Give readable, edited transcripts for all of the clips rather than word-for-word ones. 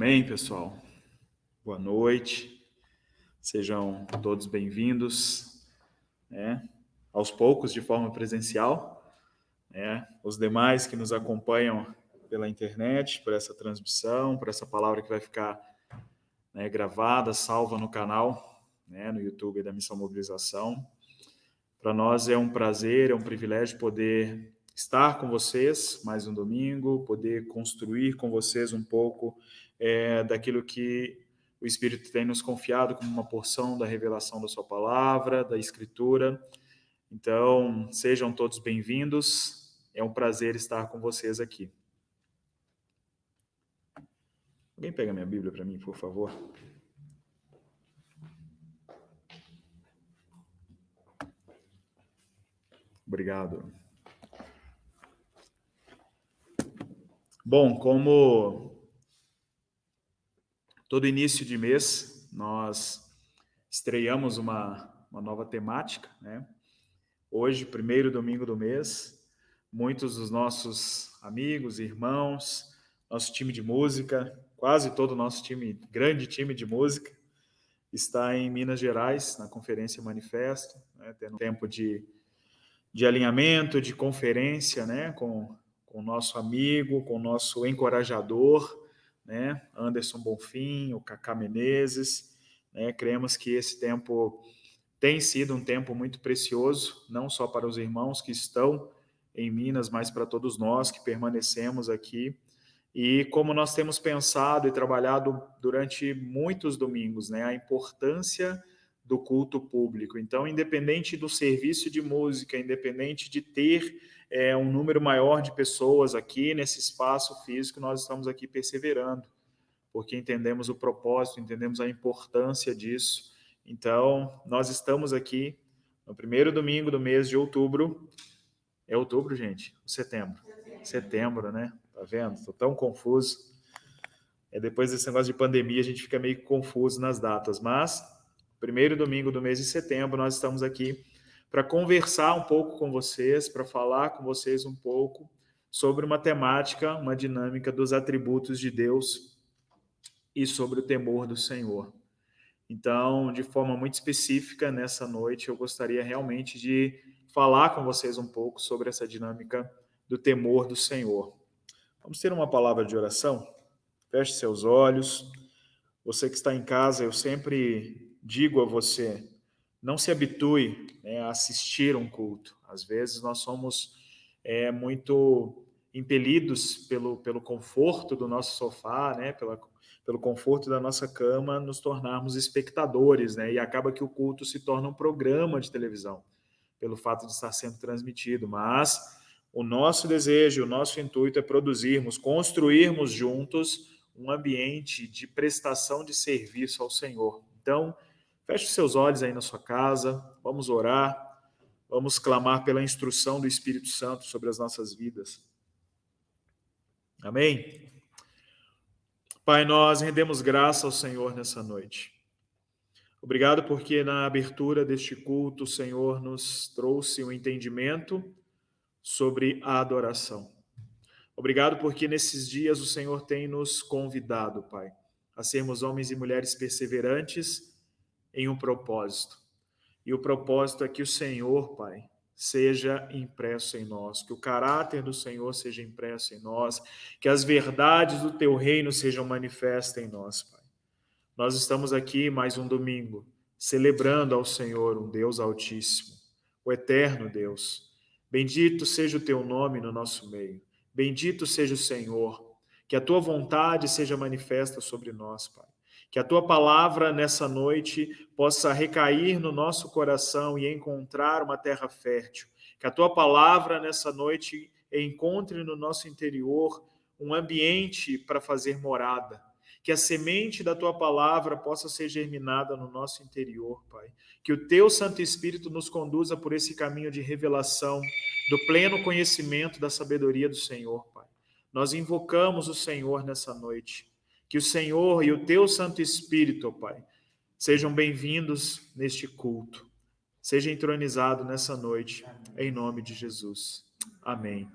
Amém, pessoal? Boa noite. Sejam todos bem-vindos, aos poucos de forma presencial, os demais que nos acompanham pela internet, por essa transmissão, por essa palavra que vai ficar gravada, salva no canal, no YouTube da Missão Mobilização. Para nós é um prazer, é um privilégio poder estar com vocês mais um domingo, poder construir com vocês um pouco daquilo que o Espírito tem nos confiado como uma porção da revelação da sua palavra, da Escritura. Então, sejam todos bem-vindos. É um prazer estar com vocês aqui. Alguém pega minha Bíblia para mim, por favor? Obrigado. Bom, como todo início de mês, nós estreamos uma nova temática, Hoje, primeiro domingo do mês, muitos dos nossos amigos, irmãos, nosso time de música, quase todo o nosso time, grande time de música, está em Minas Gerais, na Conferência Manifesto, tendo um tempo de alinhamento, de conferência, com o nosso amigo, com o nosso encorajador, Anderson Bonfim, o Cacá Menezes. Cremos que esse tempo tem sido um tempo muito precioso, não só para os irmãos que estão em Minas, mas para todos nós que permanecemos aqui. E como nós temos pensado e trabalhado durante muitos domingos, a importância do culto público. Então, independente do serviço de música, independente de ter um número maior de pessoas aqui nesse espaço físico, nós estamos aqui perseverando, porque entendemos o propósito, entendemos a importância disso. Então, nós estamos aqui no primeiro domingo do mês de outubro. É outubro, gente? Ou setembro? Setembro, né? Tá vendo? Estou tão confuso. Depois desse negócio de pandemia, a gente fica meio confuso nas datas. Mas, primeiro domingo do mês de setembro, nós estamos aqui para conversar um pouco com vocês, para falar com vocês um pouco sobre uma temática, uma dinâmica dos atributos de Deus e sobre o temor do Senhor. Então, de forma muito específica, nessa noite, eu gostaria realmente de falar com vocês um pouco sobre essa dinâmica do temor do Senhor. Vamos ter uma palavra de oração? Feche seus olhos. Você que está em casa, eu sempre digo a você, não se habitue a assistir um culto. Às vezes nós somos muito impelidos pelo conforto do nosso sofá, pelo conforto da nossa cama, nos tornarmos espectadores, e acaba que o culto se torna um programa de televisão, pelo fato de estar sendo transmitido. Mas o nosso desejo, o nosso intuito é produzirmos, construirmos juntos um ambiente de prestação de serviço ao Senhor. Então, feche os seus olhos aí na sua casa, vamos orar, vamos clamar pela instrução do Espírito Santo sobre as nossas vidas. Amém? Pai, nós rendemos graça ao Senhor nessa noite. Obrigado porque na abertura deste culto o Senhor nos trouxe um entendimento sobre a adoração. Obrigado porque nesses dias o Senhor tem nos convidado, Pai, a sermos homens e mulheres perseverantes em um propósito. E o propósito é que o Senhor, Pai, seja impresso em nós, que o caráter do Senhor seja impresso em nós, que as verdades do Teu reino sejam manifestas em nós, Pai. Nós estamos aqui mais um domingo, celebrando ao Senhor, um Deus altíssimo, o eterno Deus. Bendito seja o Teu nome no nosso meio. Bendito seja o Senhor. Que a Tua vontade seja manifesta sobre nós, Pai. Que a Tua palavra nessa noite possa recair no nosso coração e encontrar uma terra fértil. Que a Tua palavra nessa noite encontre no nosso interior um ambiente para fazer morada. Que a semente da Tua palavra possa ser germinada no nosso interior, Pai. Que o Teu Santo Espírito nos conduza por esse caminho de revelação, do pleno conhecimento da sabedoria do Senhor, Pai. Nós invocamos o Senhor nessa noite. Que o Senhor e o Teu Santo Espírito, Pai, sejam bem-vindos neste culto. Seja entronizado nessa noite, em nome de Jesus. Amém.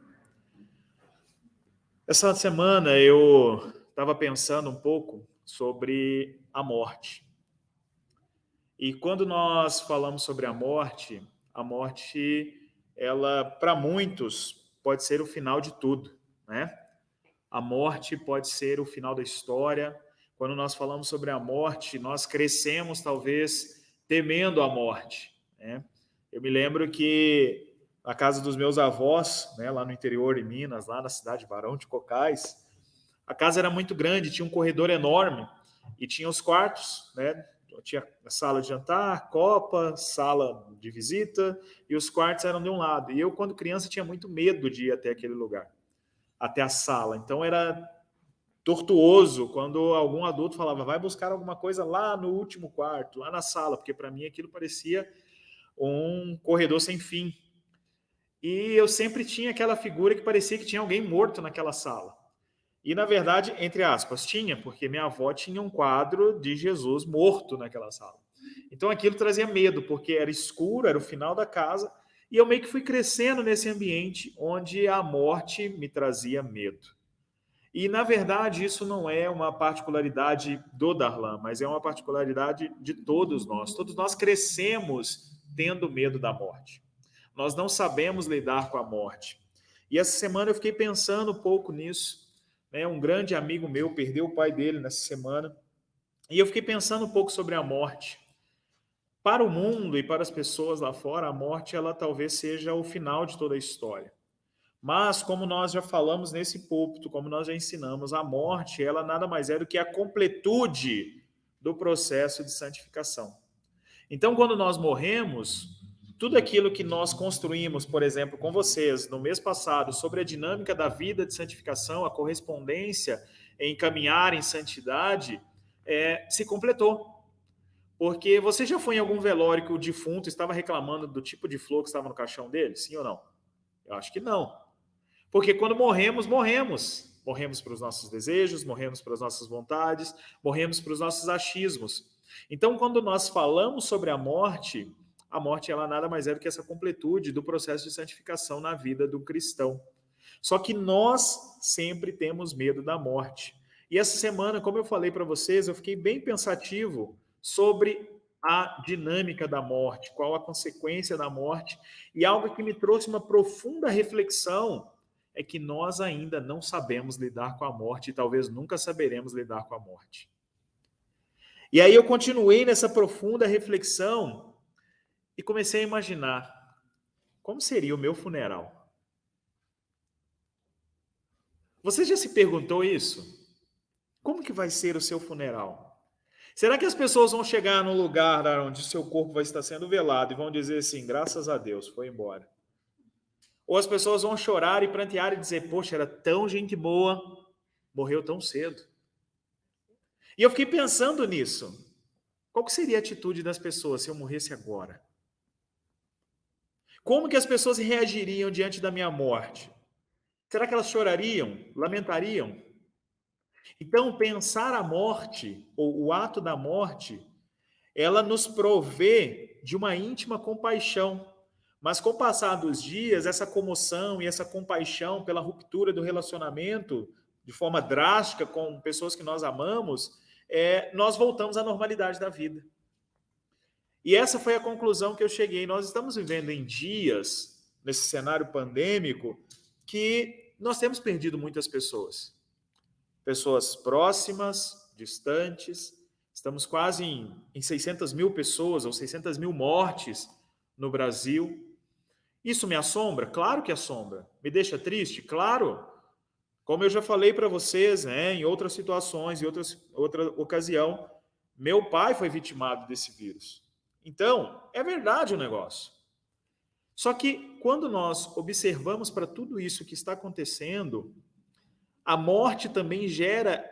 Essa semana eu estava pensando um pouco sobre a morte. E quando nós falamos sobre a morte, ela, para muitos, pode ser o final de tudo, né? A morte pode ser o final da história. Quando nós falamos sobre a morte, nós crescemos, talvez, temendo a morte, né? Eu me lembro que na casa dos meus avós, né, lá no interior de Minas, lá na cidade de Barão de Cocais, a casa era muito grande, tinha um corredor enorme e tinha os quartos, né? Tinha a sala de jantar, copa, sala de visita, e os quartos eram de um lado. E eu, quando criança, tinha muito medo de ir até aquele lugar, até a sala. Então era tortuoso quando algum adulto falava, vai buscar alguma coisa lá no último quarto, lá na sala, porque para mim aquilo parecia um corredor sem fim. E eu sempre tinha aquela figura que parecia que tinha alguém morto naquela sala. E, na verdade, entre aspas, tinha, porque minha avó tinha um quadro de Jesus morto naquela sala. Então aquilo trazia medo, porque era escuro, era o final da casa, e eu meio que fui crescendo nesse ambiente onde a morte me trazia medo. E, na verdade, isso não é uma particularidade do Darlan, mas é uma particularidade de todos nós. Todos nós crescemos tendo medo da morte. Nós não sabemos lidar com a morte. E essa semana eu fiquei pensando um pouco nisso. Um grande amigo meu perdeu o pai dele nessa semana, e eu fiquei pensando um pouco sobre a morte. Para o mundo e para as pessoas lá fora, a morte ela talvez seja o final de toda a história. Mas, como nós já falamos nesse púlpito, como nós já ensinamos, a morte ela nada mais é do que a completude do processo de santificação. Então, quando nós morremos, tudo aquilo que nós construímos, por exemplo, com vocês no mês passado, sobre a dinâmica da vida de santificação, a correspondência em caminhar em santidade, se completou. Porque você já foi em algum velório que o defunto estava reclamando do tipo de flor que estava no caixão dele? Sim ou não? Eu acho que não. Porque quando morremos, morremos. Morremos para os nossos desejos, morremos para as nossas vontades, morremos para os nossos achismos. Então, quando nós falamos sobre a morte ela nada mais é do que essa completude do processo de santificação na vida do cristão. Só que nós sempre temos medo da morte. E essa semana, como eu falei para vocês, eu fiquei bem pensativo sobre a dinâmica da morte, qual a consequência da morte, e algo que me trouxe uma profunda reflexão é que nós ainda não sabemos lidar com a morte e talvez nunca saberemos lidar com a morte. E aí eu continuei nessa profunda reflexão e comecei a imaginar como seria o meu funeral. Você já se perguntou isso? Como que vai ser o seu funeral? Será que as pessoas vão chegar no lugar onde o seu corpo vai estar sendo velado e vão dizer assim, graças a Deus, foi embora? Ou as pessoas vão chorar e prantear e dizer, poxa, era tão gente boa, morreu tão cedo. E eu fiquei pensando nisso. Qual que seria a atitude das pessoas se eu morresse agora? Como que as pessoas reagiriam diante da minha morte? Será que elas chorariam? Lamentariam? Então, pensar a morte, ou o ato da morte, ela nos provê de uma íntima compaixão. Mas com o passar dos dias, essa comoção e essa compaixão pela ruptura do relacionamento, de forma drástica, com pessoas que nós amamos, nós voltamos à normalidade da vida. E essa foi a conclusão que eu cheguei. Nós estamos vivendo em dias, nesse cenário pandêmico, que nós temos perdido muitas pessoas. Pessoas próximas, distantes. Estamos quase em 600 mil pessoas, ou 600 mil mortes no Brasil. Isso me assombra? Claro que assombra. Me deixa triste? Claro. Como eu já falei para vocês, em outras situações, em outra ocasião, meu pai foi vitimado desse vírus. Então, é verdade o negócio. Só que quando nós observamos para tudo isso que está acontecendo, a morte também gera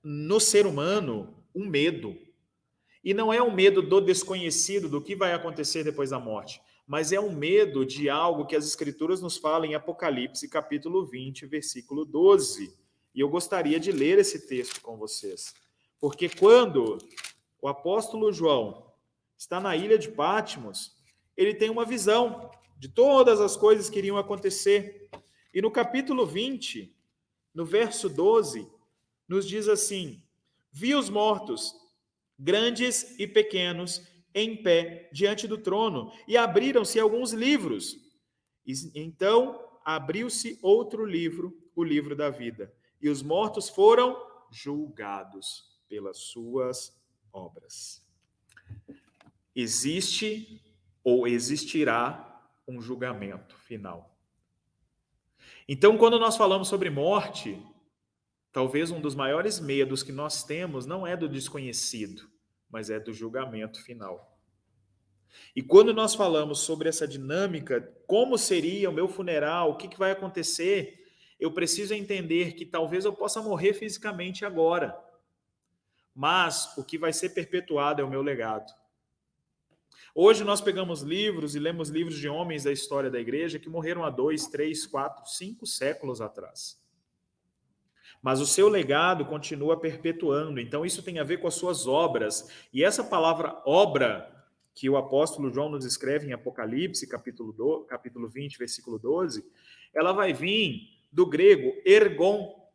no ser humano um medo. E não é um medo do desconhecido, do que vai acontecer depois da morte, mas é um medo de algo que as Escrituras nos falam em Apocalipse, capítulo 20, versículo 12. E eu gostaria de ler esse texto com vocês. Porque quando o apóstolo João está na ilha de Patmos, ele tem uma visão de todas as coisas que iriam acontecer. E no capítulo 20, no verso 12, nos diz assim: vi os mortos, grandes e pequenos, em pé diante do trono, e abriram-se alguns livros. E então abriu-se outro livro, o livro da vida, e os mortos foram julgados pelas suas obras. Existe ou existirá um julgamento final. Então, quando nós falamos sobre morte, talvez um dos maiores medos que nós temos não é do desconhecido, mas é do julgamento final. E quando nós falamos sobre essa dinâmica, como seria o meu funeral, o que vai acontecer, eu preciso entender que talvez eu possa morrer fisicamente agora, mas o que vai ser perpetuado é o meu legado. Hoje nós pegamos livros e lemos livros de homens da história da igreja que morreram há 2, 3, 4, 5 séculos atrás. Mas o seu legado continua perpetuando, então isso tem a ver com as suas obras. E essa palavra obra, que o apóstolo João nos escreve em Apocalipse, capítulo 20, versículo 12, ela vai vir do grego ergon,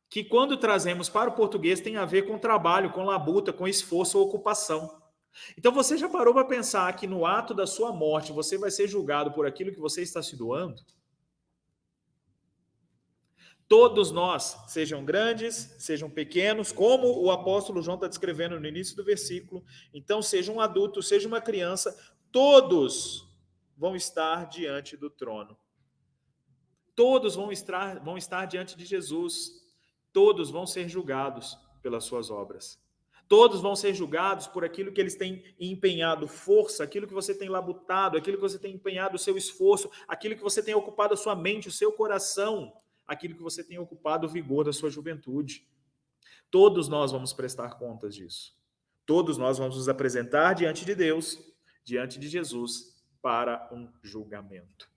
que quando trazemos para o português tem a ver com trabalho, com labuta, com esforço ou ocupação. Então você já parou para pensar que no ato da sua morte você vai ser julgado por aquilo que você está se doando? Todos nós, sejam grandes, sejam pequenos, como o apóstolo João está descrevendo no início do versículo, então seja um adulto, seja uma criança, todos vão estar diante do trono. Todos vão estar diante de Jesus. Todos vão ser julgados pelas suas obras. Todos vão ser julgados por aquilo que eles têm empenhado força, aquilo que você tem labutado, aquilo que você tem empenhado o seu esforço, aquilo que você tem ocupado a sua mente, o seu coração, aquilo que você tem ocupado o vigor da sua juventude. Todos nós vamos prestar contas disso. Todos nós vamos nos apresentar diante de Deus, diante de Jesus, para um julgamento.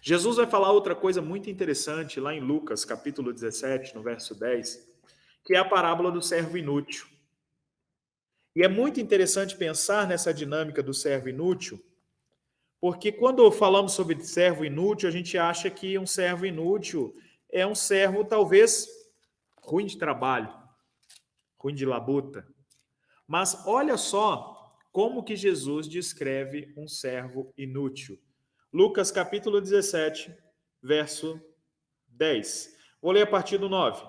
Jesus vai falar outra coisa muito interessante lá em Lucas, capítulo 17, no verso 10, que é a parábola do servo inútil. E é muito interessante pensar nessa dinâmica do servo inútil, porque quando falamos sobre servo inútil, a gente acha que um servo inútil é um servo talvez ruim de trabalho, ruim de labuta. Mas olha só como que Jesus descreve um servo inútil. Lucas capítulo 17, verso 10. Vou ler a partir do 9.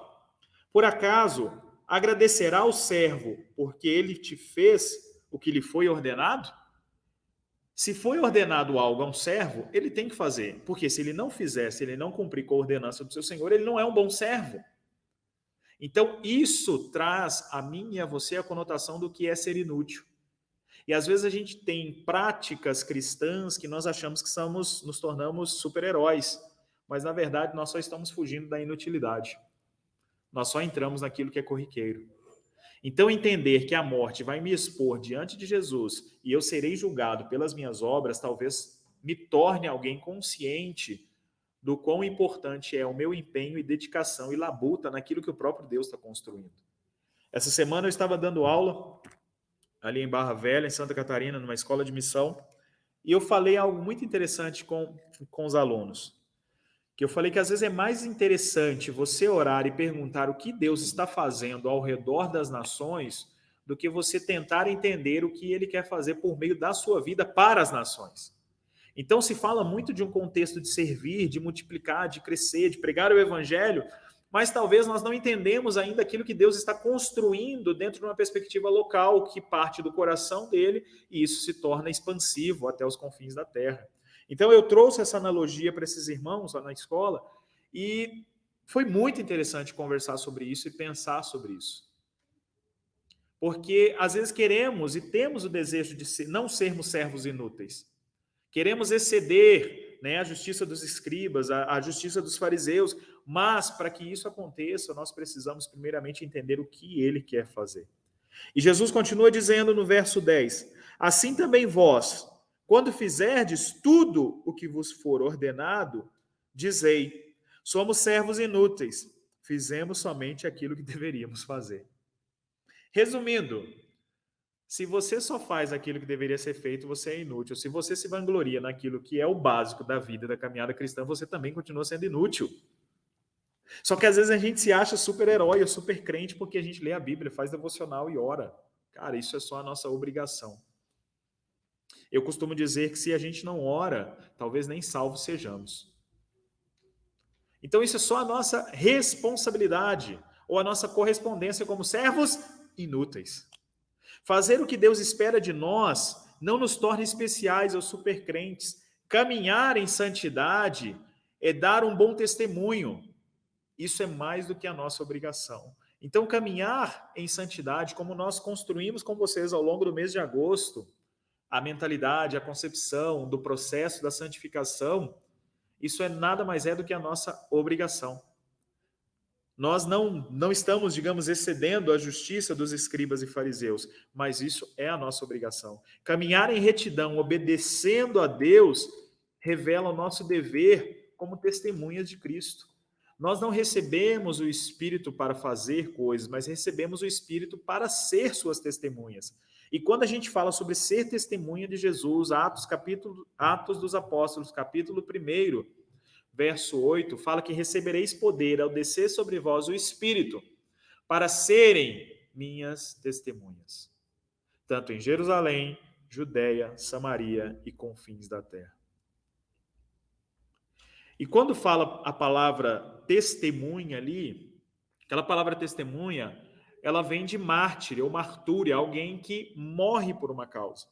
Por acaso agradecerá o servo porque ele te fez o que lhe foi ordenado? Se foi ordenado algo a um servo, ele tem que fazer, porque se ele não fizer, se ele não cumprir com a ordenança do seu senhor, ele não é um bom servo. Então, isso traz a mim e a você a conotação do que é ser inútil. E às vezes a gente tem práticas cristãs que nós achamos que nos tornamos super-heróis, mas na verdade nós só estamos fugindo da inutilidade. Nós só entramos naquilo que é corriqueiro. Então entender que a morte vai me expor diante de Jesus e eu serei julgado pelas minhas obras, talvez me torne alguém consciente do quão importante é o meu empenho e dedicação e labuta naquilo que o próprio Deus está construindo. Essa semana eu estava dando aula ali em Barra Velha, em Santa Catarina, numa escola de missão, e eu falei algo muito interessante com os alunos, que eu falei que às vezes é mais interessante você orar e perguntar o que Deus está fazendo ao redor das nações do que você tentar entender o que Ele quer fazer por meio da sua vida para as nações. Então se fala muito de um contexto de servir, de multiplicar, de crescer, de pregar o evangelho, mas talvez nós não entendemos ainda aquilo que Deus está construindo dentro de uma perspectiva local, que parte do coração dele, e isso se torna expansivo até os confins da terra. Então eu trouxe essa analogia para esses irmãos lá na escola, e foi muito interessante conversar sobre isso e pensar sobre isso. Porque às vezes queremos e temos o desejo de não sermos servos inúteis. Queremos exceder, a justiça dos escribas, a justiça dos fariseus, mas para que isso aconteça, nós precisamos primeiramente entender o que ele quer fazer. E Jesus continua dizendo no verso 10, assim também vós, quando fizerdes tudo o que vos for ordenado, dizei, somos servos inúteis, fizemos somente aquilo que deveríamos fazer. Resumindo, se você só faz aquilo que deveria ser feito, você é inútil. Se você se vangloria naquilo que é o básico da vida, da caminhada cristã, você também continua sendo inútil. Só que às vezes a gente se acha super-herói ou super-crente porque a gente lê a Bíblia, faz devocional e ora. Cara, isso é só a nossa obrigação. Eu costumo dizer que se a gente não ora, talvez nem salvos sejamos. Então isso é só a nossa responsabilidade ou a nossa correspondência como servos inúteis. Fazer o que Deus espera de nós não nos torna especiais ou supercrentes. Caminhar em santidade é dar um bom testemunho. Isso é mais do que a nossa obrigação. Então, caminhar em santidade, como nós construímos com vocês ao longo do mês de agosto, a mentalidade, a concepção do processo da santificação, isso é nada mais do que a nossa obrigação. Nós não estamos, digamos, excedendo a justiça dos escribas e fariseus, mas isso é a nossa obrigação. Caminhar em retidão, obedecendo a Deus, revela o nosso dever como testemunhas de Cristo. Nós não recebemos o Espírito para fazer coisas, mas recebemos o Espírito para ser suas testemunhas. E quando a gente fala sobre ser testemunha de Jesus, Atos dos Apóstolos, capítulo 1, verso 8, fala que recebereis poder ao descer sobre vós o Espírito, para serem minhas testemunhas, tanto em Jerusalém, Judeia, Samaria e confins da terra. E quando fala a palavra testemunha ali, aquela palavra testemunha, ela vem de mártir ou martúria, alguém que morre por uma causa.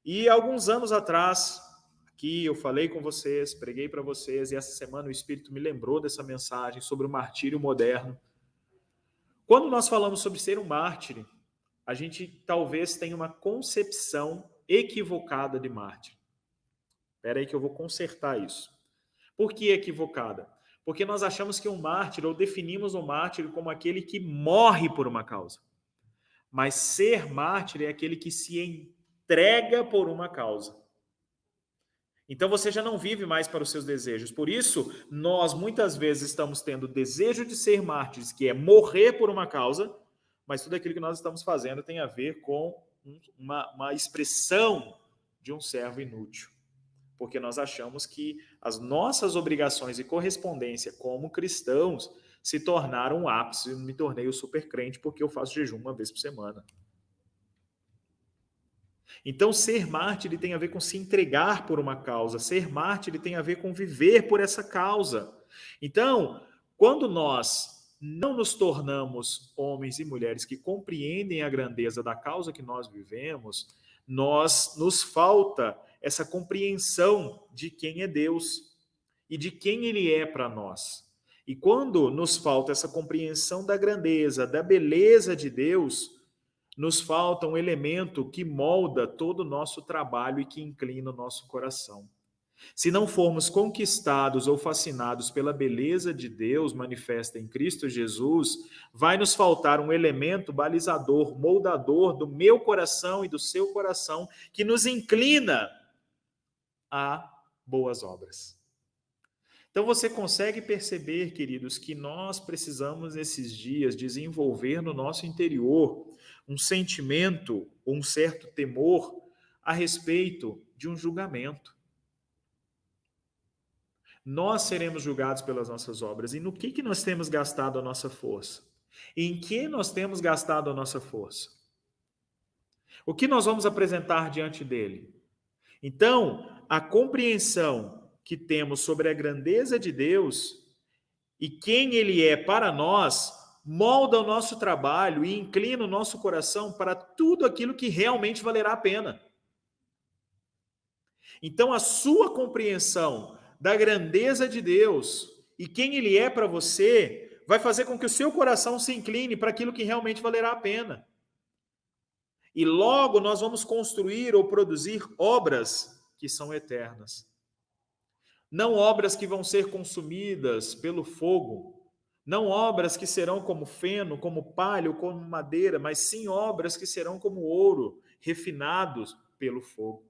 E alguns anos atrás, aqui eu falei com vocês, preguei para vocês, e essa semana o Espírito me lembrou dessa mensagem sobre o martírio moderno. Quando nós falamos sobre ser um mártir, a gente talvez tenha uma concepção equivocada de mártir. Espera aí que eu vou consertar isso. Por que equivocada? Porque nós achamos que um mártir, ou definimos um mártir como aquele que morre por uma causa. Mas ser mártir é aquele que se entrega por uma causa. Então você já não vive mais para os seus desejos. Por isso, nós muitas vezes estamos tendo desejo de ser mártires, que é morrer por uma causa, mas tudo aquilo que nós estamos fazendo tem a ver com uma expressão de um servo inútil. Porque nós achamos que as nossas obrigações e correspondência como cristãos se tornaram um ápice. Eu me tornei o super crente porque eu faço jejum uma vez por semana. Então, ser mártir tem a ver com se entregar por uma causa. Ser mártir tem a ver com viver por essa causa. Então, quando nós não nos tornamos homens e mulheres que compreendem a grandeza da causa que nós vivemos, nos falta essa compreensão de quem é Deus e de quem Ele é para nós. E quando nos falta essa compreensão da grandeza, da beleza de Deus, nos falta um elemento que molda todo o nosso trabalho e que inclina o nosso coração. Se não formos conquistados ou fascinados pela beleza de Deus manifesta em Cristo Jesus, vai nos faltar um elemento balizador, moldador do meu coração e do seu coração, que nos inclina a boas obras. Então você consegue perceber, queridos, que nós precisamos nesses dias desenvolver no nosso interior um sentimento, um certo temor a respeito de um julgamento. Nós seremos julgados pelas nossas obras. E no que nós temos gastado a nossa força? Em que nós temos gastado a nossa força? O que nós vamos apresentar diante dele? Então, a compreensão que temos sobre a grandeza de Deus e quem ele é para nós molda o nosso trabalho e inclina o nosso coração para tudo aquilo que realmente valerá a pena. Então, a sua compreensão da grandeza de Deus e quem Ele é para você vai fazer com que o seu coração se incline para aquilo que realmente valerá a pena. E logo nós vamos construir ou produzir obras que são eternas. Não obras que vão ser consumidas pelo fogo, não obras que serão como feno, como palha ou como madeira, mas sim obras que serão como ouro, refinados pelo fogo.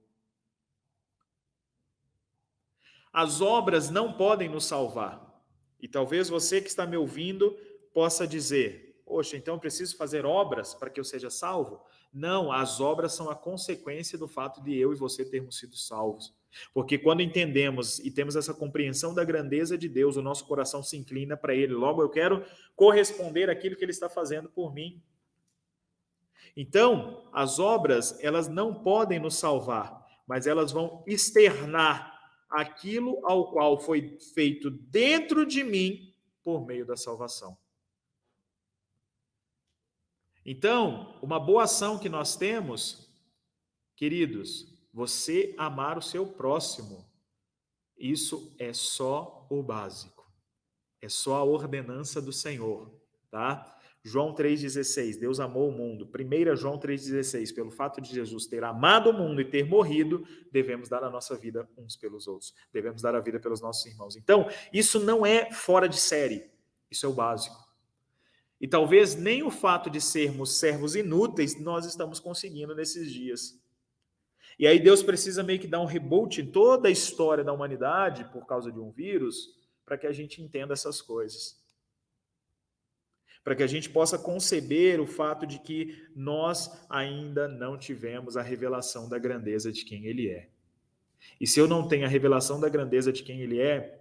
As obras não podem nos salvar. E talvez você que está me ouvindo possa dizer, poxa, então eu preciso fazer obras para que eu seja salvo? Não, as obras são a consequência do fato de eu e você termos sido salvos. Porque quando entendemos e temos essa compreensão da grandeza de Deus, o nosso coração se inclina para Ele. Logo, eu quero corresponder àquilo que Ele está fazendo por mim. Então, as obras, elas não podem nos salvar, mas elas vão externar aquilo ao qual foi feito dentro de mim por meio da salvação. Então, uma boa ação que nós temos, queridos, você amar o seu próximo, isso é só o básico. É só a ordenança do Senhor, tá? João 3,16, Deus amou o mundo. 1 João 3,16, pelo fato de Jesus ter amado o mundo e ter morrido, devemos dar a nossa vida uns pelos outros. Devemos dar a vida pelos nossos irmãos. Então, isso não é fora de série. Isso é o básico. E talvez nem o fato de sermos servos inúteis nós estamos conseguindo nesses dias. E aí Deus precisa meio que dar um reboot em toda a história da humanidade por causa de um vírus, para que a gente entenda essas coisas. Para que a gente possa conceber o fato de que nós ainda não tivemos a revelação da grandeza de quem Ele é. E se eu não tenho a revelação da grandeza de quem Ele é,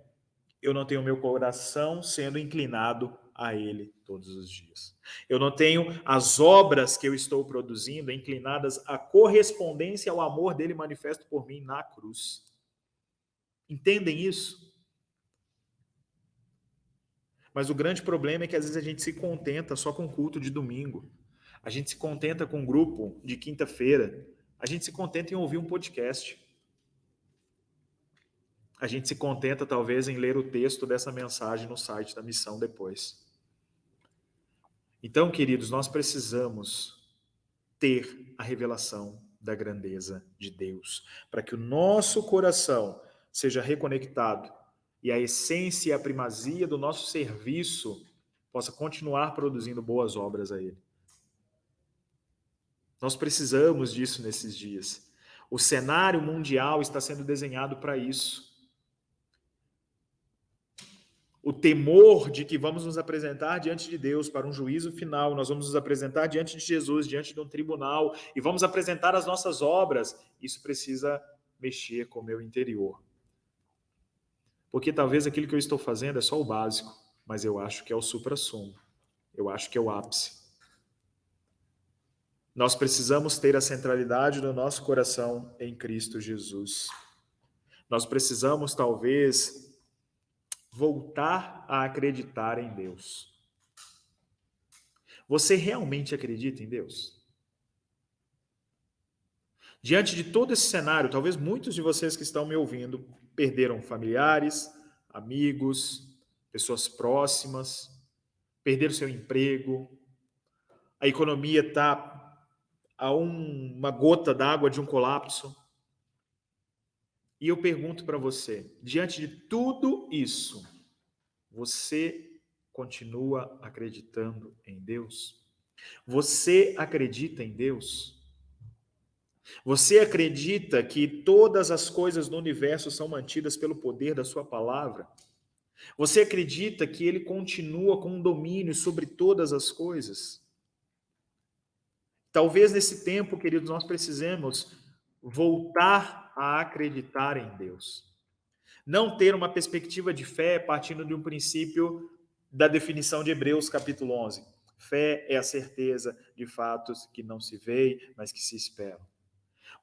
eu não tenho o meu coração sendo inclinado a Ele todos os dias. Eu não tenho as obras que eu estou produzindo inclinadas à correspondência ao amor dele manifesto por mim na cruz. Entendem isso? Mas o grande problema é que às vezes a gente se contenta só com o culto de domingo. A gente se contenta com um grupo de quinta-feira. A gente se contenta em ouvir um podcast. A gente se contenta talvez em ler o texto dessa mensagem no site da missão depois. Então, queridos, nós precisamos ter a revelação da grandeza de Deus, para que o nosso coração seja reconectado e a essência e a primazia do nosso serviço possa continuar produzindo boas obras a Ele. Nós precisamos disso nesses dias. O cenário mundial está sendo desenhado para isso. O temor de que vamos nos apresentar diante de Deus para um juízo final, nós vamos nos apresentar diante de Jesus, diante de um tribunal, e vamos apresentar as nossas obras, isso precisa mexer com o meu interior. Porque talvez aquilo que eu estou fazendo é só o básico, mas eu acho que é o suprassumo, eu acho que é o ápice. Nós precisamos ter a centralidade do nosso coração em Cristo Jesus. Nós precisamos, talvez, voltar a acreditar em Deus. Você realmente acredita em Deus? Diante de todo esse cenário, talvez muitos de vocês que estão me ouvindo perderam familiares, amigos, pessoas próximas, perderam seu emprego, a economia está a uma gota d'água de um colapso. E eu pergunto para você, diante de tudo isso, você continua acreditando em Deus? Você acredita em Deus? Você acredita que todas as coisas no universo são mantidas pelo poder da sua palavra? Você acredita que Ele continua com um domínio sobre todas as coisas? Talvez nesse tempo, queridos, nós precisemos voltar a acreditar em Deus. Não ter uma perspectiva de fé partindo de um princípio da definição de Hebreus capítulo 11. Fé é a certeza de fatos que não se veem, mas que se esperam.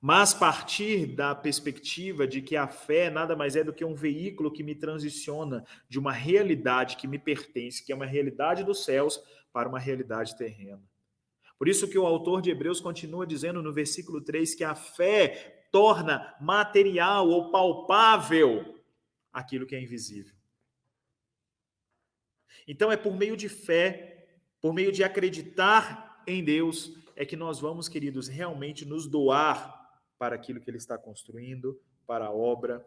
Mas partir da perspectiva de que a fé nada mais é do que um veículo que me transiciona de uma realidade que me pertence, que é uma realidade dos céus, para uma realidade terrena. Por isso que o autor de Hebreus continua dizendo no versículo 3 que a fé torna material ou palpável aquilo que é invisível. Então é por meio de fé, por meio de acreditar em Deus, é que nós vamos, queridos, realmente nos doar para aquilo que Ele está construindo, para a obra.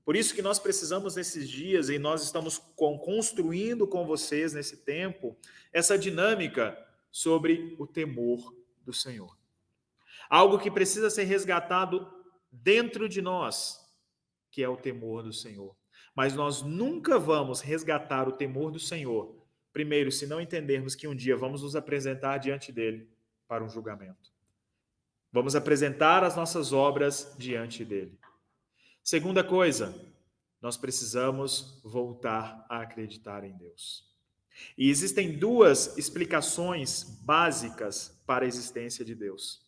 Por isso que nós precisamos nesses dias, e nós estamos construindo com vocês nesse tempo, essa dinâmica sobre o temor do Senhor. Algo que precisa ser resgatado dentro de nós, que é o temor do Senhor. Mas nós nunca vamos resgatar o temor do Senhor, primeiro, se não entendermos que um dia vamos nos apresentar diante dele para um julgamento. Vamos apresentar as nossas obras diante dele. Segunda coisa, nós precisamos voltar a acreditar em Deus. E existem duas explicações básicas para a existência de Deus.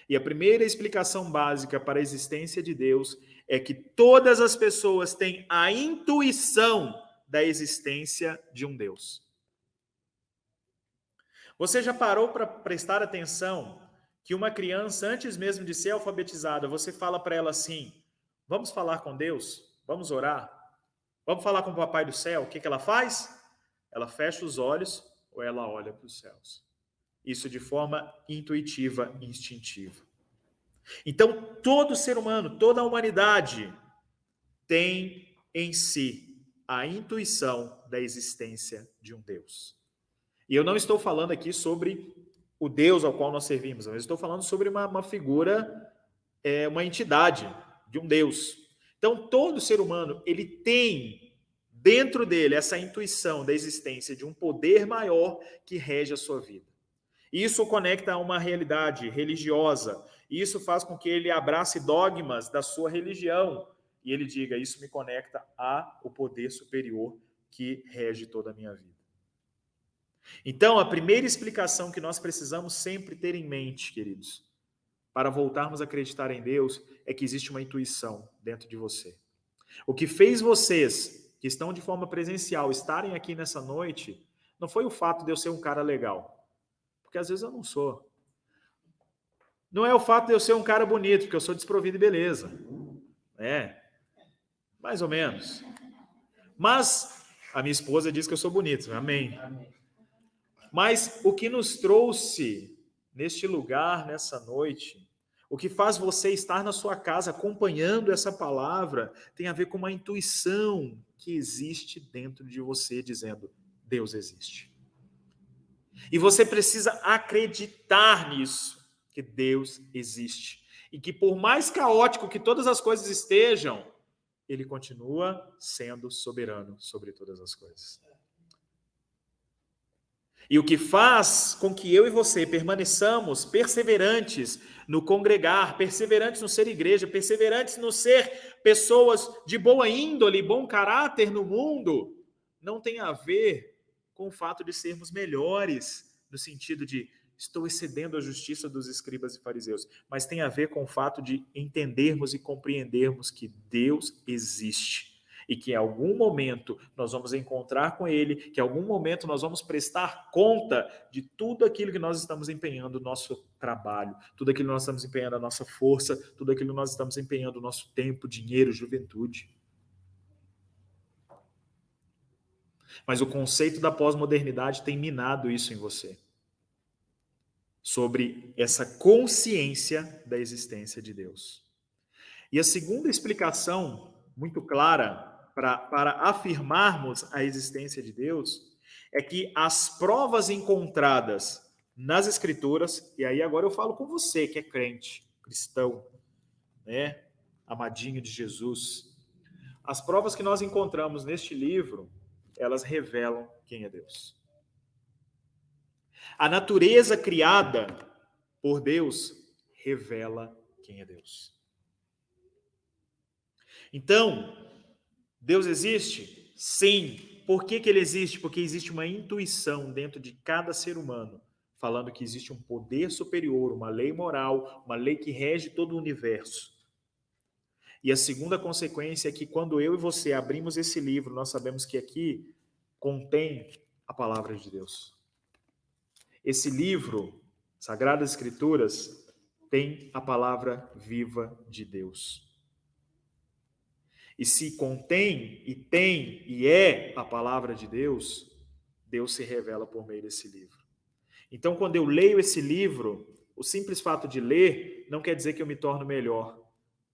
E a primeira explicação básica para a existência de Deus é que todas as pessoas têm a intuição da existência de um Deus. Você já parou para prestar atenção que uma criança, antes mesmo de ser alfabetizada, você fala para ela assim: vamos falar com Deus? Vamos orar? Vamos falar com o Papai do Céu? O que ela faz? Ela fecha os olhos ou ela olha para os céus. Isso de forma intuitiva e instintiva. Então, todo ser humano, toda a humanidade tem em si a intuição da existência de um Deus. E eu não estou falando aqui sobre o Deus ao qual nós servimos, eu estou falando sobre uma figura, uma entidade de um Deus. Então, todo ser humano, ele tem dentro dele essa intuição da existência de um poder maior que rege a sua vida. Isso o conecta a uma realidade religiosa. Isso faz com que ele abrace dogmas da sua religião e ele diga: isso me conecta ao poder superior que rege toda a minha vida. Então, a primeira explicação que nós precisamos sempre ter em mente, queridos, para voltarmos a acreditar em Deus, é que existe uma intuição dentro de você. O que fez vocês, que estão de forma presencial, estarem aqui nessa noite, não foi o fato de eu ser um cara legal, porque às vezes eu não sou. Não é o fato de eu ser um cara bonito, porque eu sou desprovido de beleza. Mais ou menos. Mas a minha esposa diz que eu sou bonito, amém. Mas o que nos trouxe neste lugar, nessa noite, o que faz você estar na sua casa acompanhando essa palavra, tem a ver com uma intuição que existe dentro de você, dizendo: Deus existe. E você precisa acreditar nisso, que Deus existe. E que por mais caótico que todas as coisas estejam, Ele continua sendo soberano sobre todas as coisas. E o que faz com que eu e você permaneçamos perseverantes no congregar, perseverantes no ser igreja, perseverantes no ser pessoas de boa índole, bom caráter no mundo, não tem a ver com o fato de sermos melhores, no sentido de estou excedendo a justiça dos escribas e fariseus, mas tem a ver com o fato de entendermos e compreendermos que Deus existe. E que em algum momento nós vamos encontrar com Ele, que em algum momento nós vamos prestar conta de tudo aquilo que nós estamos empenhando no nosso trabalho, tudo aquilo que nós estamos empenhando a nossa força, tudo aquilo que nós estamos empenhando o nosso tempo, dinheiro, juventude. Mas o conceito da pós-modernidade tem minado isso em você, sobre essa consciência da existência de Deus. E a segunda explicação, muito clara, para afirmarmos a existência de Deus, é que as provas encontradas nas Escrituras, e aí agora eu falo com você que é crente, cristão, né, amadinho de Jesus, as provas que nós encontramos neste livro, elas revelam quem é Deus. A natureza criada por Deus revela quem é Deus. Então, Deus existe? Sim. Por que Ele existe? Porque existe uma intuição dentro de cada ser humano, falando que existe um poder superior, uma lei moral, uma lei que rege todo o universo. E a segunda consequência é que quando eu e você abrimos esse livro, nós sabemos que aqui contém a palavra de Deus. Esse livro, Sagradas Escrituras, tem a palavra viva de Deus. E se contém, e tem, e é a palavra de Deus, Deus se revela por meio desse livro. Então, quando eu leio esse livro, o simples fato de ler não quer dizer que eu me torno melhor.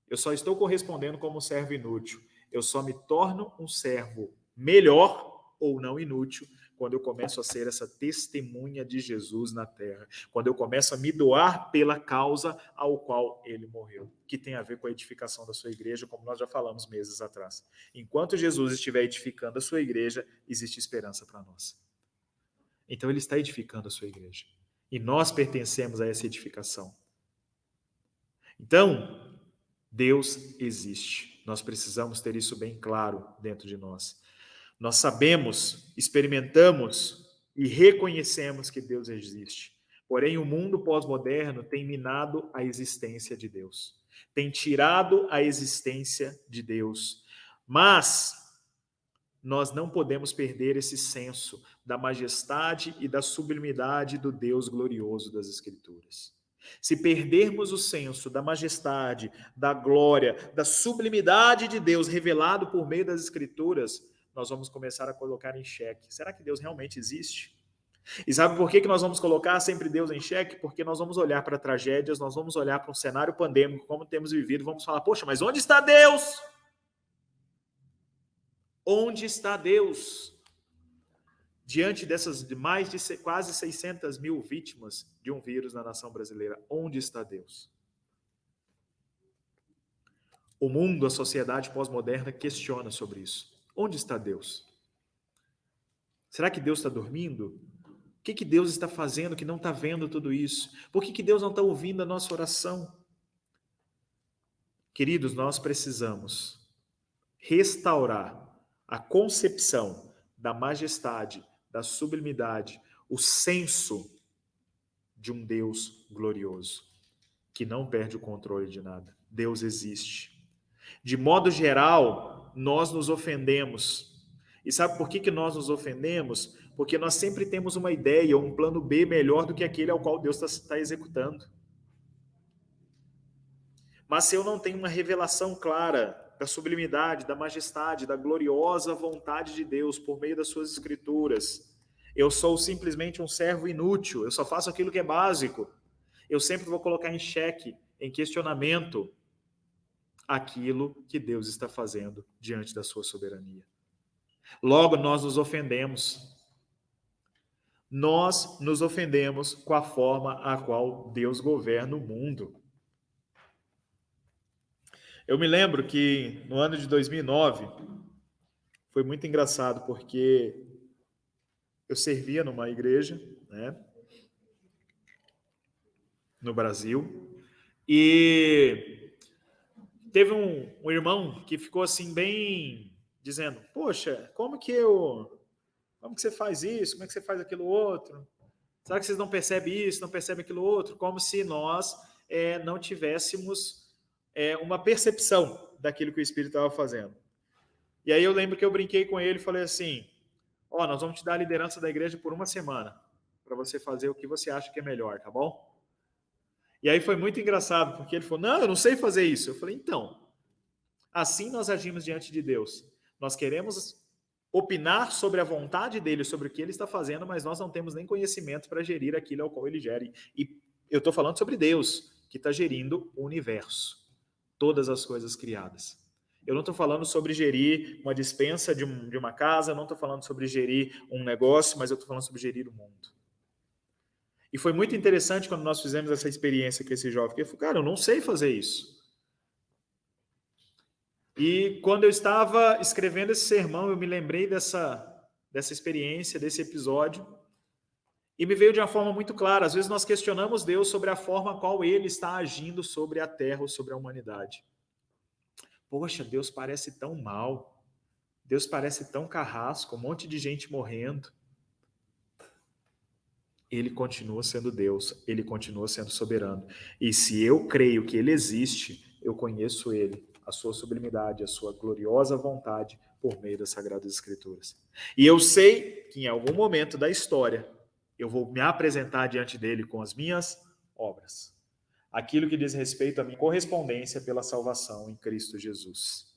Eu só estou correspondendo como um servo inútil. Eu só me torno um servo melhor ou não inútil quando eu começo a ser essa testemunha de Jesus na terra, quando eu começo a me doar pela causa ao qual ele morreu, que tem a ver com a edificação da sua igreja, como nós já falamos meses atrás. Enquanto Jesus estiver edificando a sua igreja, existe esperança para nós. Então ele está edificando a sua igreja. E nós pertencemos a essa edificação. Então, Deus existe. Nós precisamos ter isso bem claro dentro de nós. Nós sabemos, experimentamos e reconhecemos que Deus existe. Porém, o mundo pós-moderno tem minado a existência de Deus. Tem tirado a existência de Deus. Mas nós não podemos perder esse senso da majestade e da sublimidade do Deus glorioso das Escrituras. Se perdermos o senso da majestade, da glória, da sublimidade de Deus revelado por meio das Escrituras, nós vamos começar a colocar em xeque. Será que Deus realmente existe? E sabe por que nós vamos colocar sempre Deus em xeque? Porque nós vamos olhar para tragédias, nós vamos olhar para um cenário pandêmico, como temos vivido, vamos falar, poxa, mas onde está Deus? Onde está Deus? Diante dessas mais de quase 600 mil vítimas de um vírus na nação brasileira, onde está Deus? O mundo, a sociedade pós-moderna questiona sobre isso. Onde está Deus? Será que Deus está dormindo? O que Deus está fazendo que não está vendo tudo isso? Por que Deus não está ouvindo a nossa oração? Queridos, nós precisamos restaurar a concepção da majestade, da sublimidade, o senso de um Deus glorioso, que não perde o controle de nada. Deus existe. De modo geral, nós nos ofendemos. E sabe por que nós nos ofendemos? Porque nós sempre temos uma ideia, um plano B melhor do que aquele ao qual Deus está executando. Mas se eu não tenho uma revelação clara da sublimidade, da majestade, da gloriosa vontade de Deus por meio das suas escrituras, eu sou simplesmente um servo inútil, eu só faço aquilo que é básico. Eu sempre vou colocar em xeque, em questionamento, aquilo que Deus está fazendo diante da sua soberania. Logo, nós nos ofendemos. Nós nos ofendemos com a forma a qual Deus governa o mundo. Eu me lembro que no ano de 2009 foi muito engraçado, porque eu servia numa igreja, né, no Brasil, e teve um irmão que ficou assim bem dizendo, poxa, como que você faz isso? Como é que você faz aquilo outro? Será que vocês não percebem isso, não percebem aquilo outro? Como se nós não tivéssemos uma percepção daquilo que o Espírito estava fazendo. E aí eu lembro que eu brinquei com ele e falei assim, nós vamos te dar a liderança da igreja por uma semana, para você fazer o que você acha que é melhor, tá bom? E aí foi muito engraçado, porque ele falou, não, eu não sei fazer isso. Eu falei, então, assim nós agimos diante de Deus. Nós queremos opinar sobre a vontade dele, sobre o que ele está fazendo, mas nós não temos nem conhecimento para gerir aquilo ao qual ele gere. E eu estou falando sobre Deus, que está gerindo o universo. Todas as coisas criadas. Eu não estou falando sobre gerir uma despensa de uma casa, eu não estou falando sobre gerir um negócio, mas eu estou falando sobre gerir o mundo. E foi muito interessante quando nós fizemos essa experiência com esse jovem, porque ele falou, cara, eu não sei fazer isso. E quando eu estava escrevendo esse sermão, eu me lembrei dessa experiência, desse episódio, e me veio de uma forma muito clara. Às vezes nós questionamos Deus sobre a forma qual ele está agindo sobre a terra ou sobre a humanidade. Poxa, Deus parece tão mal. Deus parece tão carrasco, um monte de gente morrendo. Ele continua sendo Deus, ele continua sendo soberano. E se eu creio que ele existe, eu conheço ele, a sua sublimidade, a sua gloriosa vontade por meio das Sagradas Escrituras. E eu sei que em algum momento da história, eu vou me apresentar diante dele com as minhas obras. Aquilo que diz respeito à minha correspondência pela salvação em Cristo Jesus.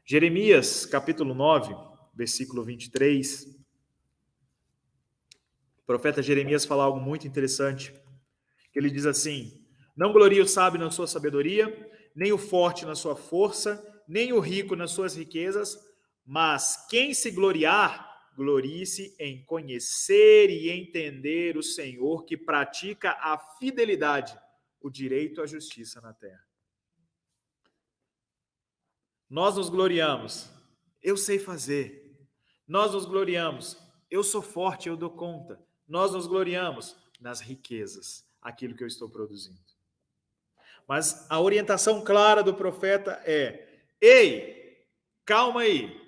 Jeremias, capítulo 9, versículo 23. O profeta Jeremias fala algo muito interessante. Ele diz assim, não glorie o sábio na sua sabedoria, nem o forte na sua força, nem o rico nas suas riquezas, mas quem se gloriar, glorie-se em conhecer e entender o Senhor, que pratica a fidelidade, o direito à justiça na terra. Nós nos gloriamos, eu sei fazer. Nós nos gloriamos, eu sou forte, eu dou conta. Nós nos gloriamos nas riquezas, aquilo que eu estou produzindo. Mas a orientação clara do profeta é, Ei, calma aí.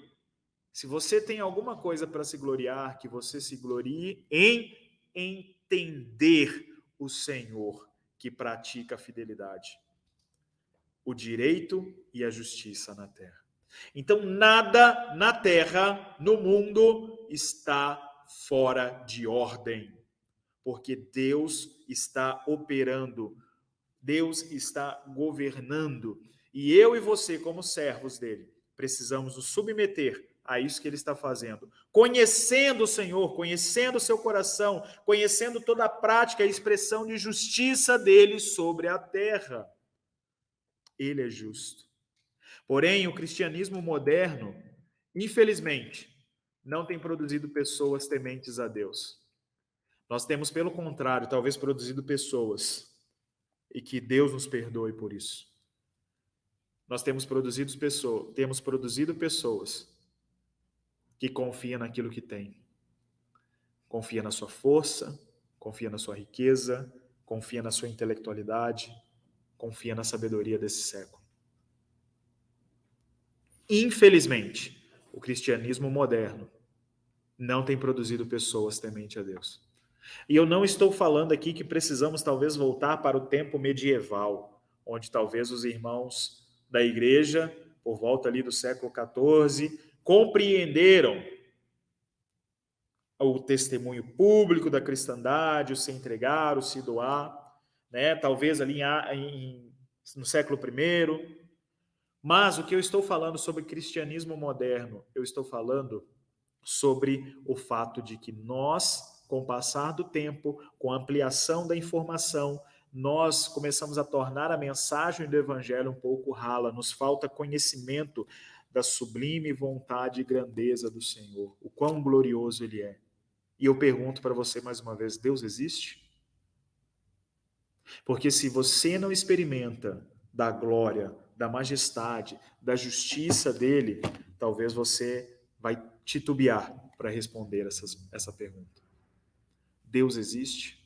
Se você tem alguma coisa para se gloriar, que você se glorie em entender o Senhor que pratica a fidelidade, o direito e a justiça na terra. Então, nada na terra, no mundo, está fora de ordem, porque Deus está operando, Deus está governando, e eu e você, como servos dele, precisamos nos submeter a isso que ele está fazendo, conhecendo o Senhor, conhecendo o seu coração, conhecendo toda a prática e expressão de justiça dele sobre a terra. Ele é justo. Porém, o cristianismo moderno, infelizmente, não tem produzido pessoas tementes a Deus. Nós temos, pelo contrário, talvez produzido pessoas, e que Deus nos perdoe por isso. Nós temos produzido pessoas que confiam naquilo que têm. Confia na sua força, confia na sua riqueza, confia na sua intelectualidade, confia na sabedoria desse século. Infelizmente, o cristianismo moderno não tem produzido pessoas tementes a Deus. E eu não estou falando aqui que precisamos talvez voltar para o tempo medieval, onde talvez os irmãos da igreja, por volta ali do século XIV, compreenderam o testemunho público da cristandade, o se entregar, o se doar, né? Talvez ali no século I. Mas o que eu estou falando sobre cristianismo moderno, eu estou falando sobre o fato de que nós, com o passar do tempo, com a ampliação da informação, nós começamos a tornar a mensagem do evangelho um pouco rala, nos falta conhecimento da sublime vontade e grandeza do Senhor, o quão glorioso ele é. E eu pergunto para você mais uma vez, Deus existe? Porque se você não experimenta da glória, da majestade, da justiça dele, talvez você vai titubear para responder essa pergunta. Deus existe?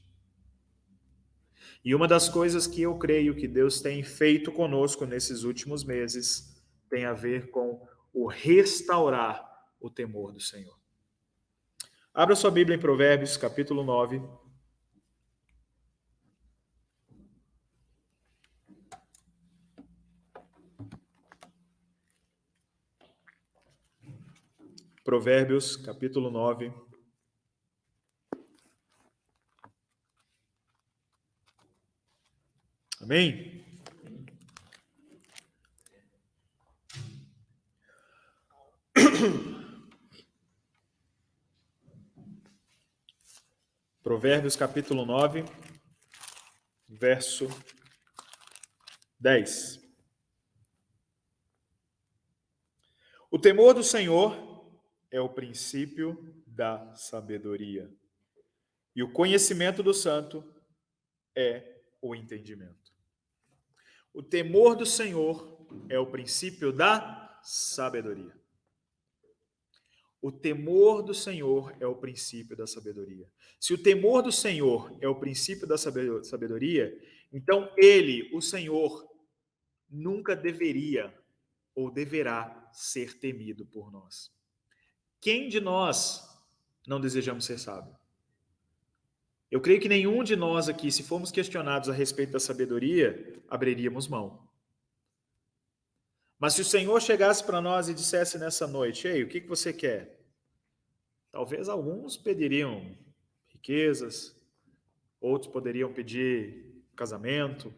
E uma das coisas que eu creio que Deus tem feito conosco nesses últimos meses tem a ver com o restaurar o temor do Senhor. Abra sua Bíblia em Provérbios, capítulo 9. Provérbios, capítulo 9. Amém? Provérbios, capítulo 9, verso 10. O temor do Senhor é o princípio da sabedoria, e o conhecimento do santo é o entendimento. O temor do Senhor é o princípio da sabedoria. O temor do Senhor é o princípio da sabedoria. Se o temor do Senhor é o princípio da sabedoria, então ele, o Senhor, nunca deveria ou deverá ser temido por nós. Quem de nós não desejamos ser sábio? Eu creio que nenhum de nós aqui, se formos questionados a respeito da sabedoria, abriríamos mão. Mas se o Senhor chegasse para nós e dissesse nessa noite, ei, o que você quer? Talvez alguns pediriam riquezas, outros poderiam pedir casamento,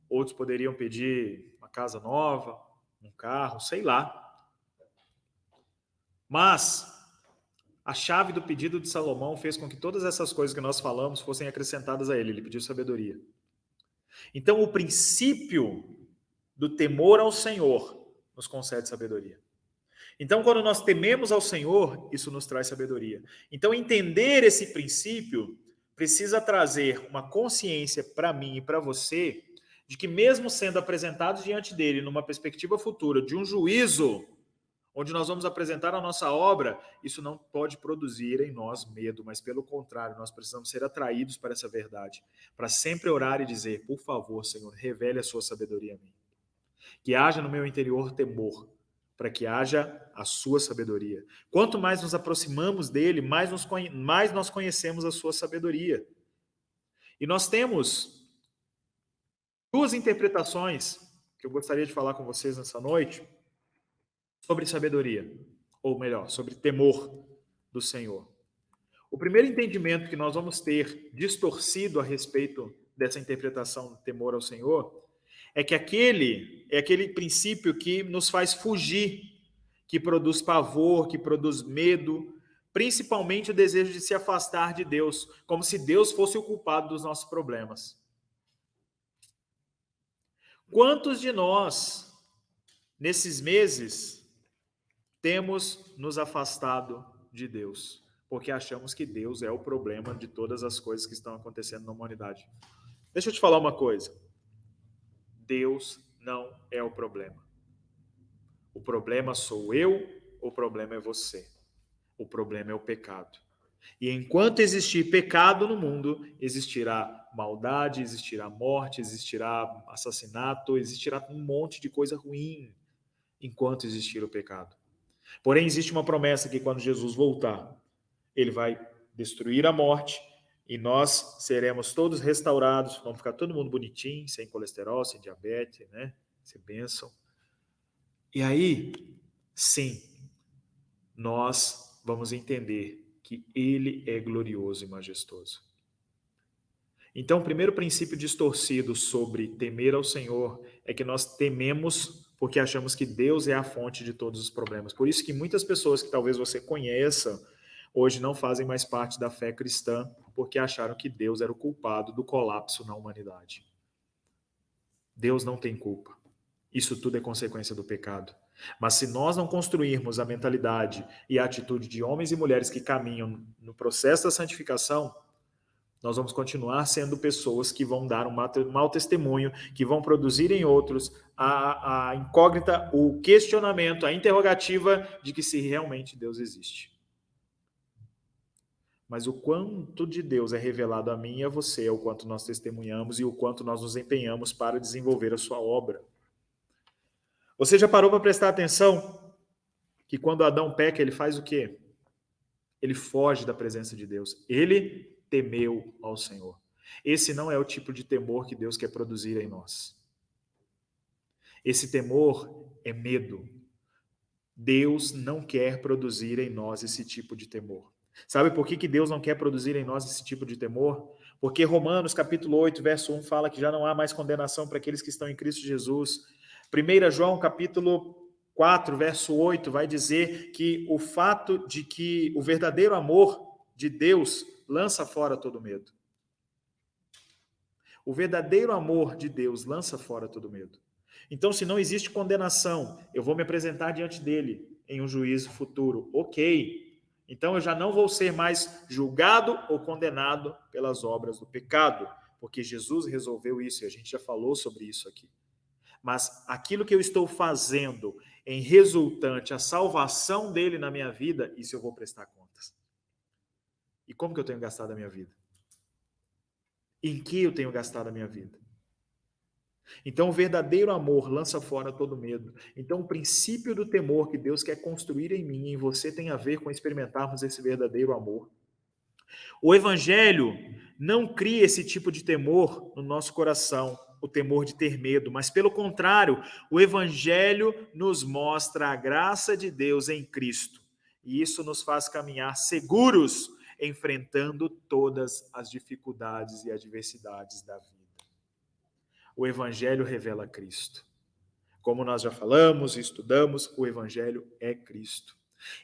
outros poderiam pedir uma casa nova, um carro, sei lá. Mas a chave do pedido de Salomão fez com que todas essas coisas que nós falamos fossem acrescentadas a ele. Ele pediu sabedoria. Então, o princípio do temor ao Senhor nos concede sabedoria. Então, quando nós tememos ao Senhor, isso nos traz sabedoria. Então, entender esse princípio precisa trazer uma consciência para mim e para você de que, mesmo sendo apresentados diante dele numa perspectiva futura de um juízo, onde nós vamos apresentar a nossa obra, isso não pode produzir em nós medo, mas pelo contrário, nós precisamos ser atraídos para essa verdade, para sempre orar e dizer, por favor, Senhor, revele a sua sabedoria a mim. Que haja no meu interior temor, para que haja a sua sabedoria. Quanto mais nos aproximamos dele, mais nós conhecemos a sua sabedoria. E nós temos duas interpretações que eu gostaria de falar com vocês nessa noite sobre sabedoria, ou melhor, sobre temor do Senhor. O primeiro entendimento que nós vamos ter distorcido a respeito dessa interpretação do temor ao Senhor é que aquele princípio que nos faz fugir, que produz pavor, que produz medo, principalmente o desejo de se afastar de Deus, como se Deus fosse o culpado dos nossos problemas. Quantos de nós, nesses meses, temos nos afastado de Deus? Porque achamos que Deus é o problema de todas as coisas que estão acontecendo na humanidade. Deixa eu te falar uma coisa. Deus não é o problema. O problema sou eu, o problema é você. O problema é o pecado. E enquanto existir pecado no mundo, existirá maldade, existirá morte, existirá assassinato, existirá um monte de coisa ruim enquanto existir o pecado. Porém, existe uma promessa que quando Jesus voltar, ele vai destruir a morte e nós seremos todos restaurados, vamos ficar todo mundo bonitinho, sem colesterol, sem diabetes, né? Sem bênção. E aí, sim, nós vamos entender que ele é glorioso e majestoso. Então, o primeiro princípio distorcido sobre temer ao Senhor é que nós tememos porque achamos que Deus é a fonte de todos os problemas. Por isso que muitas pessoas que talvez você conheça hoje não fazem mais parte da fé cristã porque acharam que Deus era o culpado do colapso na humanidade. Deus não tem culpa. Isso tudo é consequência do pecado. Mas se nós não construirmos a mentalidade e a atitude de homens e mulheres que caminham no processo da santificação, nós vamos continuar sendo pessoas que vão dar um mau testemunho, que vão produzir em outros a incógnita, o questionamento, a interrogativa de que se realmente Deus existe. Mas o quanto de Deus é revelado a mim e a você é o quanto nós testemunhamos e o quanto nós nos empenhamos para desenvolver a sua obra. Você já parou para prestar atenção que quando Adão peca, ele faz o quê? Ele foge da presença de Deus. Ele temeu ao Senhor. Esse não é o tipo de temor que Deus quer produzir em nós. Esse temor é medo. Deus não quer produzir em nós esse tipo de temor. Sabe por que Deus não quer produzir em nós esse tipo de temor? Porque Romanos capítulo 8, verso 1 fala que já não há mais condenação para aqueles que estão em Cristo Jesus. 1 João capítulo 4, verso 8 vai dizer que o fato de que o verdadeiro amor de Deus lança fora todo medo. O verdadeiro amor de Deus lança fora todo medo. Então, se não existe condenação, eu vou me apresentar diante dele em um juízo futuro. Ok. Então, eu já não vou ser mais julgado ou condenado pelas obras do pecado, porque Jesus resolveu isso e a gente já falou sobre isso aqui. Mas aquilo que eu estou fazendo em resultante a salvação dele na minha vida, isso eu vou prestar contas. E como que eu tenho gastado a minha vida? Em que eu tenho gastado a minha vida? Então, o verdadeiro amor lança fora todo medo. Então, o princípio do temor que Deus quer construir em mim e em você tem a ver com experimentarmos esse verdadeiro amor. O Evangelho não cria esse tipo de temor no nosso coração, o temor de ter medo, mas pelo contrário, o Evangelho nos mostra a graça de Deus em Cristo. E isso nos faz caminhar seguros, enfrentando todas as dificuldades e adversidades da vida. O Evangelho revela Cristo. Como nós já falamos e estudamos, o Evangelho é Cristo.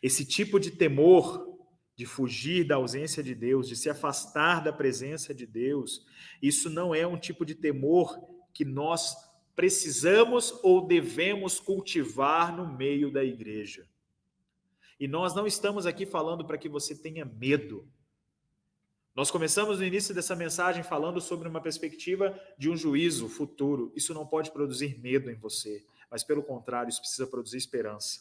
Esse tipo de temor, de fugir da ausência de Deus, de se afastar da presença de Deus, isso não é um tipo de temor que nós precisamos ou devemos cultivar no meio da igreja. E nós não estamos aqui falando para que você tenha medo. Nós começamos no início dessa mensagem falando sobre uma perspectiva de um juízo futuro. Isso não pode produzir medo em você, mas pelo contrário, isso precisa produzir esperança.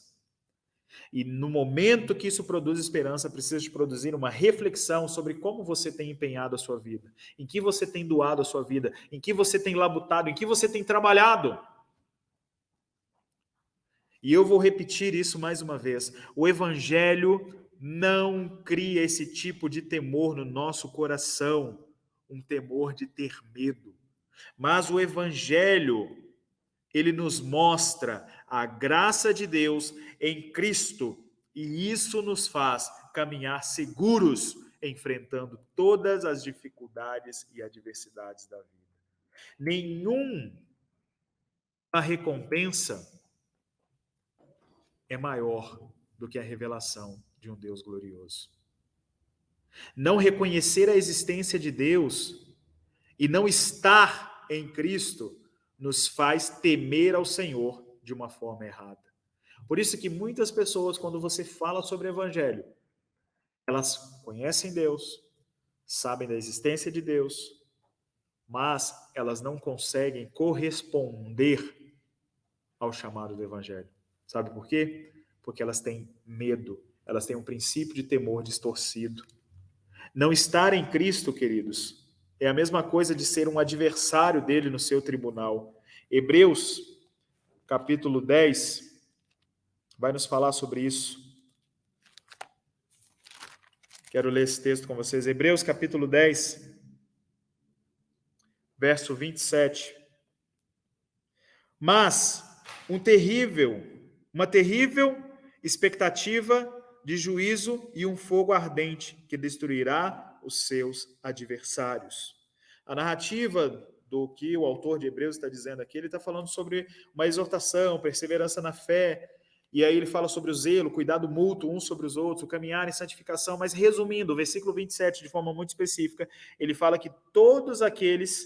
E no momento que isso produz esperança, precisa de produzir uma reflexão sobre como você tem empenhado a sua vida, em que você tem doado a sua vida, em que você tem labutado, em que você tem trabalhado. E eu vou repetir isso mais uma vez. O Evangelho não cria esse tipo de temor no nosso coração, um temor de ter medo. Mas o Evangelho, ele nos mostra a graça de Deus em Cristo, e isso nos faz caminhar seguros, enfrentando todas as dificuldades e adversidades da vida. Nenhuma recompensa é maior do que a revelação de um Deus glorioso. Não reconhecer a existência de Deus e não estar em Cristo nos faz temer ao Senhor de uma forma errada. Por isso que muitas pessoas, quando você fala sobre o Evangelho, elas conhecem Deus, sabem da existência de Deus, mas elas não conseguem corresponder ao chamado do Evangelho. Sabe por quê? Porque elas têm medo, elas têm um princípio de temor distorcido. Não estar em Cristo, queridos, é a mesma coisa de ser um adversário dele no seu tribunal. Hebreus, capítulo 10, vai nos falar sobre isso. Quero ler esse texto com vocês. Hebreus, capítulo 10, verso 27. Mas uma terrível expectativa de juízo e um fogo ardente que destruirá os seus adversários. A narrativa do que o autor de Hebreus está dizendo aqui, ele está falando sobre uma exortação, perseverança na fé, e aí ele fala sobre o zelo, cuidado mútuo uns sobre os outros, o caminhar em santificação, mas resumindo, o versículo 27, de forma muito específica, ele fala que todos aqueles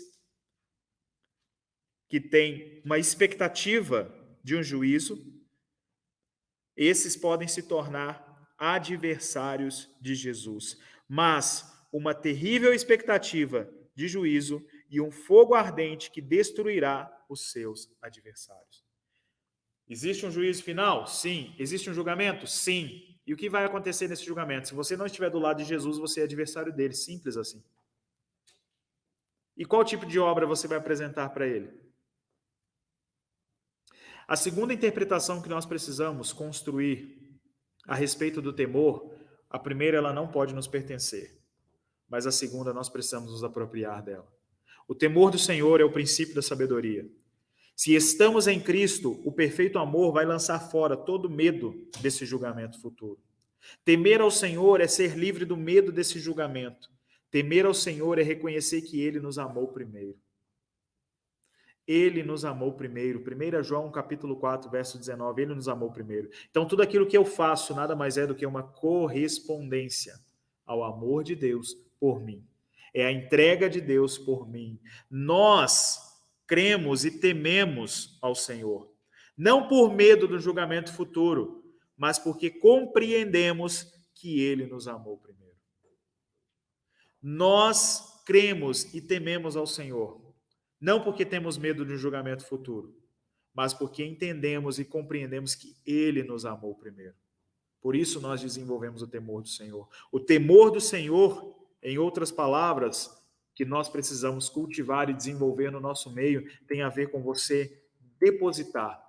que têm uma expectativa de um juízo, esses podem se tornar adversários de Jesus. Mas uma terrível expectativa de juízo e um fogo ardente que destruirá os seus adversários. Existe um juízo final? Sim. Existe um julgamento? Sim. E o que vai acontecer nesse julgamento? Se você não estiver do lado de Jesus, você é adversário dele. Simples assim. E qual tipo de obra você vai apresentar para ele? A segunda interpretação que nós precisamos construir a respeito do temor, a primeira ela não pode nos pertencer, mas a segunda nós precisamos nos apropriar dela. O temor do Senhor é o princípio da sabedoria. Se estamos em Cristo, o perfeito amor vai lançar fora todo medo desse julgamento futuro. Temer ao Senhor é ser livre do medo desse julgamento. Temer ao Senhor é reconhecer que Ele nos amou primeiro. Ele nos amou primeiro. 1 João capítulo 4, verso 19, ele nos amou primeiro. Então, tudo aquilo que eu faço nada mais é do que uma correspondência ao amor de Deus por mim. É a entrega de Deus por mim. Nós cremos e tememos ao Senhor. Não por medo do julgamento futuro, mas porque compreendemos que Ele nos amou primeiro. Nós cremos e tememos ao Senhor. Não porque temos medo de um julgamento futuro, mas porque entendemos e compreendemos que Ele nos amou primeiro. Por isso nós desenvolvemos o temor do Senhor. O temor do Senhor, em outras palavras, que nós precisamos cultivar e desenvolver no nosso meio, tem a ver com você depositar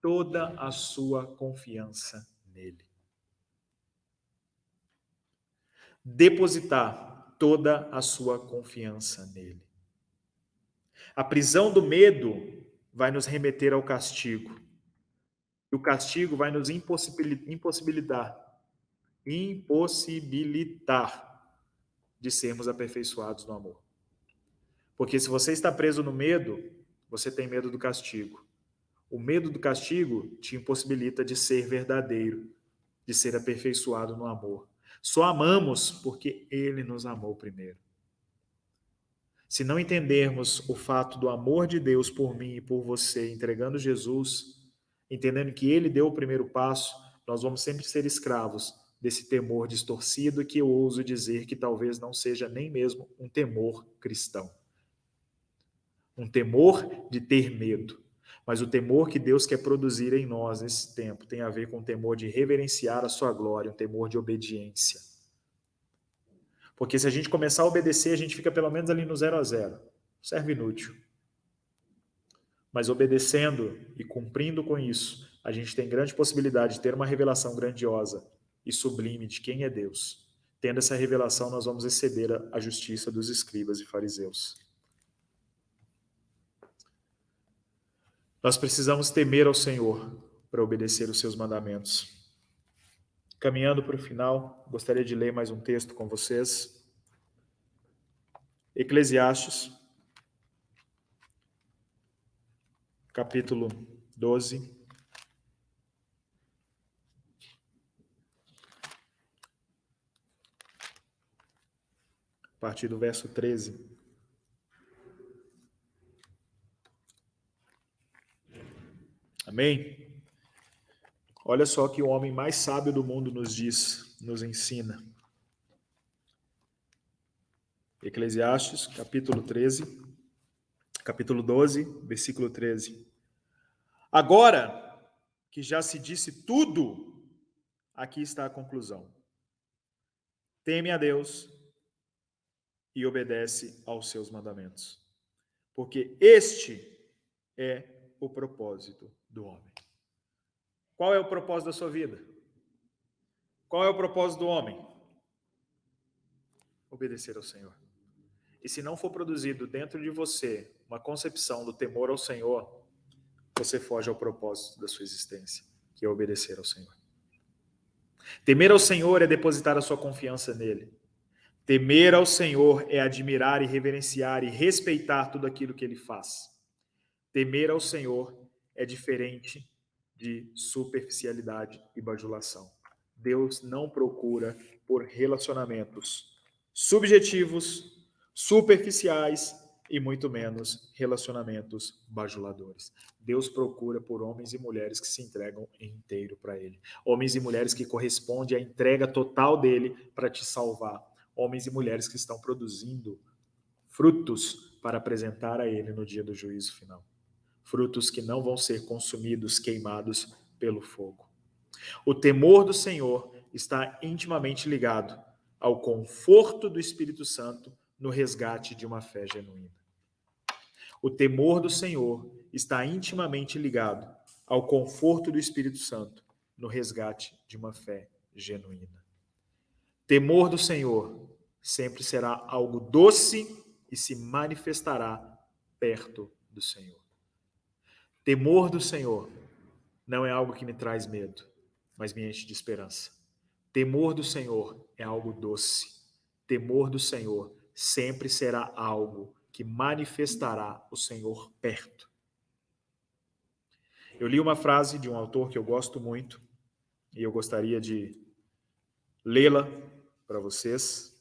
toda a sua confiança nele. Depositar toda a sua confiança nele. A prisão do medo vai nos remeter ao castigo. E o castigo vai nos impossibilitar de sermos aperfeiçoados no amor. Porque se você está preso no medo, você tem medo do castigo. O medo do castigo te impossibilita de ser verdadeiro, de ser aperfeiçoado no amor. Só amamos porque Ele nos amou primeiro. Se não entendermos o fato do amor de Deus por mim e por você, entregando Jesus, entendendo que Ele deu o primeiro passo, nós vamos sempre ser escravos desse temor distorcido que eu ouso dizer que talvez não seja nem mesmo um temor cristão. Um temor de ter medo. Mas o temor que Deus quer produzir em nós nesse tempo tem a ver com o temor de reverenciar a sua glória, um temor de obediência. Porque se a gente começar a obedecer, a gente fica pelo menos ali no 0 a 0. Serve inútil. Mas obedecendo e cumprindo com isso, a gente tem grande possibilidade de ter uma revelação grandiosa e sublime de quem é Deus. Tendo essa revelação, nós vamos exceder a justiça dos escribas e fariseus. Nós precisamos temer ao Senhor para obedecer os seus mandamentos. Caminhando para o final, gostaria de ler mais um texto com vocês. Eclesiastes, capítulo 12. A partir do verso 13. Amém? Olha só o que o homem mais sábio do mundo nos diz, nos ensina. Eclesiastes, capítulo 12, versículo 13. Agora que já se disse tudo, aqui está a conclusão. Teme a Deus e obedece aos seus mandamentos, porque este é o propósito do homem. Qual é o propósito da sua vida? Qual é o propósito do homem? Obedecer ao Senhor. E se não for produzido dentro de você uma concepção do temor ao Senhor, você foge ao propósito da sua existência, que é obedecer ao Senhor. Temer ao Senhor é depositar a sua confiança nele. Temer ao Senhor é admirar e reverenciar e respeitar tudo aquilo que ele faz. Temer ao Senhor é diferente de superficialidade e bajulação. Deus não procura por relacionamentos subjetivos, superficiais e muito menos relacionamentos bajuladores. Deus procura por homens e mulheres que se entregam inteiro para Ele. Homens e mulheres que correspondem à entrega total dele para te salvar. Homens e mulheres que estão produzindo frutos para apresentar a Ele no dia do juízo final. Frutos que não vão ser consumidos, queimados pelo fogo. O temor do Senhor está intimamente ligado ao conforto do Espírito Santo no resgate de uma fé genuína. O temor do Senhor está intimamente ligado ao conforto do Espírito Santo no resgate de uma fé genuína. Temor do Senhor sempre será algo doce e se manifestará perto do Senhor. Temor do Senhor não é algo que me traz medo, mas me enche de esperança. Temor do Senhor é algo doce. Temor do Senhor sempre será algo que manifestará o Senhor perto. Eu li uma frase de um autor que eu gosto muito e eu gostaria de lê-la para vocês.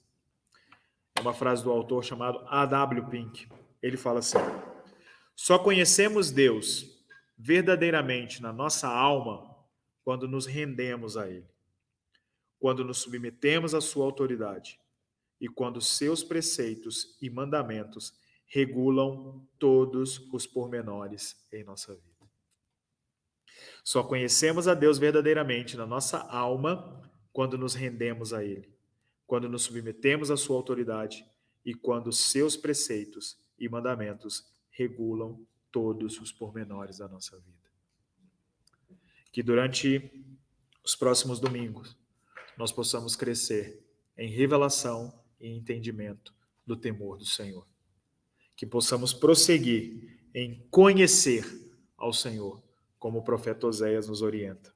É uma frase do autor chamado A.W. Pink. Ele fala assim: só conhecemos Deus verdadeiramente na nossa alma quando nos rendemos a Ele, quando nos submetemos à sua autoridade e quando seus preceitos e mandamentos regulam todos os pormenores em nossa vida. Só conhecemos a Deus verdadeiramente na nossa alma quando nos rendemos a Ele, quando nos submetemos à sua autoridade e quando seus preceitos e mandamentos regulam todos os pormenores da nossa vida. Que durante os próximos domingos nós possamos crescer em revelação e entendimento do temor do Senhor. Que possamos prosseguir em conhecer ao Senhor, como o profeta Oséias nos orienta.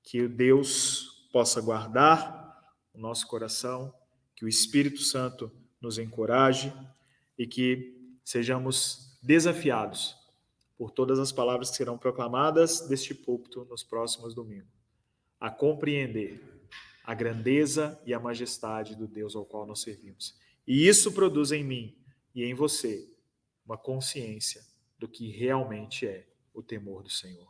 Que Deus possa guardar o nosso coração, que o Espírito Santo nos encoraje e que sejamos desafiados por todas as palavras que serão proclamadas deste púlpito nos próximos domingos, a compreender a grandeza e a majestade do Deus ao qual nós servimos. E isso produz em mim e em você uma consciência do que realmente é o temor do Senhor.